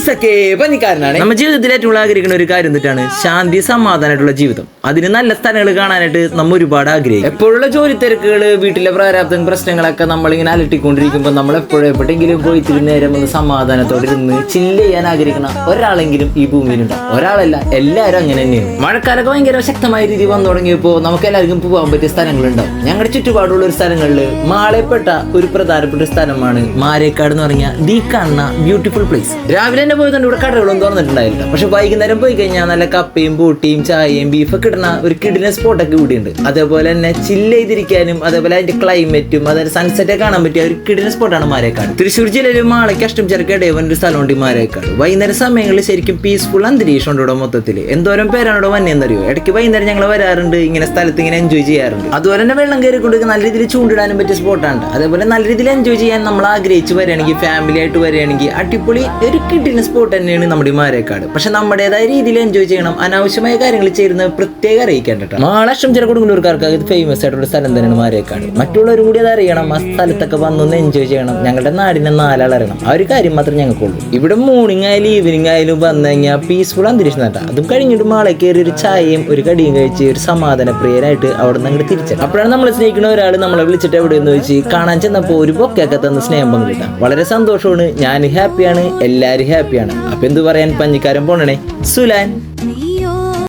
ഐസക്കെ പഞ്ഞിക്കാരനാണ്. നമ്മുടെ ജീവിതത്തിൽ ഏറ്റവും ആഗ്രഹിക്കുന്ന ഒരു കാര്യം എന്നിട്ടാണ് ശാന്തി സമാധാനമായിട്ടുള്ള ജീവിതം. അതിന് നല്ല സ്ഥലങ്ങൾ കാണാനായിട്ട് നമ്മൾ ഒരുപാട് ആഗ്രഹിക്കും. എപ്പോഴുള്ള ജോലി തിരക്കുകൾ, വീട്ടിലെ പ്രാരാബ്ദം, പ്രശ്നങ്ങളൊക്കെ നമ്മളിങ്ങനെ അലട്ടിക്കൊണ്ടിരിക്കുമ്പോൾ നമ്മൾ എപ്പോഴെപ്പോഴെങ്കിലും പോയി തിരി നേരം ഒന്ന് സമാധാനത്തോടെ ഇരുന്ന് ചില്ല് ചെയ്യാൻ ആഗ്രഹിക്കുന്ന ഒരാളെങ്കിലും ഈ ഭൂമിയിലുണ്ടാവും. ഒരാളല്ല, എല്ലാവരും അങ്ങനെ തന്നെയാണ്. മഴക്കാലൊക്കെ ഭയങ്കര ശക്തമായ രീതി വന്നു തുടങ്ങിയപ്പോൾ നമുക്ക് എല്ലാവർക്കും പോകാൻ പറ്റിയ സ്ഥലങ്ങളുണ്ടാവും. ഞങ്ങളുടെ ചുറ്റുപാടുള്ള ഒരു സ്ഥലങ്ങളിൽ മാളയപ്പെട്ട ഒരു പ്രധാനപ്പെട്ട സ്ഥലമാണ് മാരേക്കാട് എന്ന് പറഞ്ഞ ദീ കാണുന്ന ബ്യൂട്ടിഫുൾ പ്ലേസ്. രാവിലെ തന്നെ പോയതുകൊണ്ട് ഇവിടെ കടകളൊന്നും തുറന്നിട്ടുണ്ടായില്ല. പക്ഷെ വൈകുന്നേരം പോയി കഴിഞ്ഞാൽ നല്ല കപ്പയും പൂട്ടിയും ചായയും ബീഫൊക്കെ കിട്ടുന്ന ഒരു കിടിലൻ സ്പോട്ടൊക്കെ കൂടിയുണ്ട്. അതേപോലെ തന്നെ ചില്ല് ചെയ്തിരിക്കാനും അതേപോലെ അതിന്റെ ക്ലൈമറ്റും അതായത് സൺസെറ്റ് കാണാൻ പറ്റിയ ഒരു കിടിലൻ സ്പോട്ടാണ് മാരേക്കാട്. തൃശ്ശൂർ ജില്ലയിൽ മാളയ്ക്ക് അഷ്ടംചിറക്കടേവൻ ഒരു സ്ഥലമുണ്ട് മാരേക്കാട്. വൈകുന്നേരം സമയങ്ങളിൽ ശരിക്കും പീസ്ഫുൾ അന്തരീക്ഷം ഉണ്ട് ഇവിടെ മൊത്തത്തിൽ. എന്തോരം പേരാണ് ഇവിടെ വന്നതെന്നറിയോ. ഇടയ്ക്ക് വൈകുന്നേരം ഞങ്ങൾ വരാറുണ്ട്, ഇങ്ങനെ സ്ഥലത്ത് ഇങ്ങനെ എൻജോയ് ചെയ്യാറുണ്ട്. അതുപോലെ തന്നെ വെള്ളം കയറിക്കൊണ്ട് നല്ല രീതിയിൽ ചൂണ്ടിടാനും പറ്റിയ സ്പോട്ടാണ്. അതേപോലെ നല്ല രീതിയിൽ എൻജോയ് ചെയ്യാൻ നമ്മൾ ആഗ്രഹിച്ച് വരികയാണെങ്കിൽ, ഫാമിലി ആയിട്ട് വരികയാണെങ്കിൽ അടിപൊളി ഒരു കിടിലൻ സ്പോട്ട് തന്നെയാണ് നമ്മുടെ മാരേക്കാട്. പക്ഷെ നമ്മുടേതായ രീതിയിൽ എൻജോയ് ചെയ്യണം. അനാവശ്യമായ കാര്യങ്ങൾ ചെയ്യുന്നത് പ്രത്യേകം അറിയിക്കേണ്ട. മാളഷ്ടം ചില കൊടുങ്ങല്ലൂർക്കാർക്ക് ഇത് ഫേമസ് ആയിട്ടുള്ള സ്ഥലം തന്നെയാണ് മാരേക്കാട്. മറ്റുള്ളവരും കൂടി അത് അറിയണം. ആ സ്ഥലത്തൊക്കെ വന്നൊന്ന് എൻജോയ് ചെയ്യണം. ഞങ്ങളുടെ നാടിനെ നാലാൾ അറിയണം. ആ ഒരു കാര്യം മാത്രമേ ഞങ്ങൾക്കുള്ളൂ. ഇവിടെ മോർണിംഗ് ആയാലും ഈവനിങ് ആയാലും വന്നു കഴിഞ്ഞാൽ പീസ്ഫുൾ അന്തരീക്ഷം നട്ടാ. അതും കഴിഞ്ഞിട്ട് മാളെ കയറി ഒരു ചായയും ഒരു കടിയും കഴിച്ച് ഒരു സമാധാന പ്രിയരായിട്ട് അവിടെ നിന്ന് അങ്ങോട്ട് തിരിച്ചത്. അപ്പോഴാണ് നമ്മൾ സ്നേഹിക്കുന്ന ഒരാൾ നമ്മളെ വിളിച്ചിട്ട് എവിടെയെന്ന് വെച്ച് കാണാൻ ചെന്നപ്പോൾ ഒരു ബൊക്കെയൊക്കെ തന്ന് സ്നേഹം പങ്കിട്ടാം. വളരെ സന്തോഷമാണ്. ഞാൻ ഹാപ്പിയാണ്, എല്ലാവരും ഹാപ്പിയാണ്. അപ്പൊ എന്ത് പറയാൻ, പഞ്ഞിക്കാരൻ പോണേ സുലാൻ.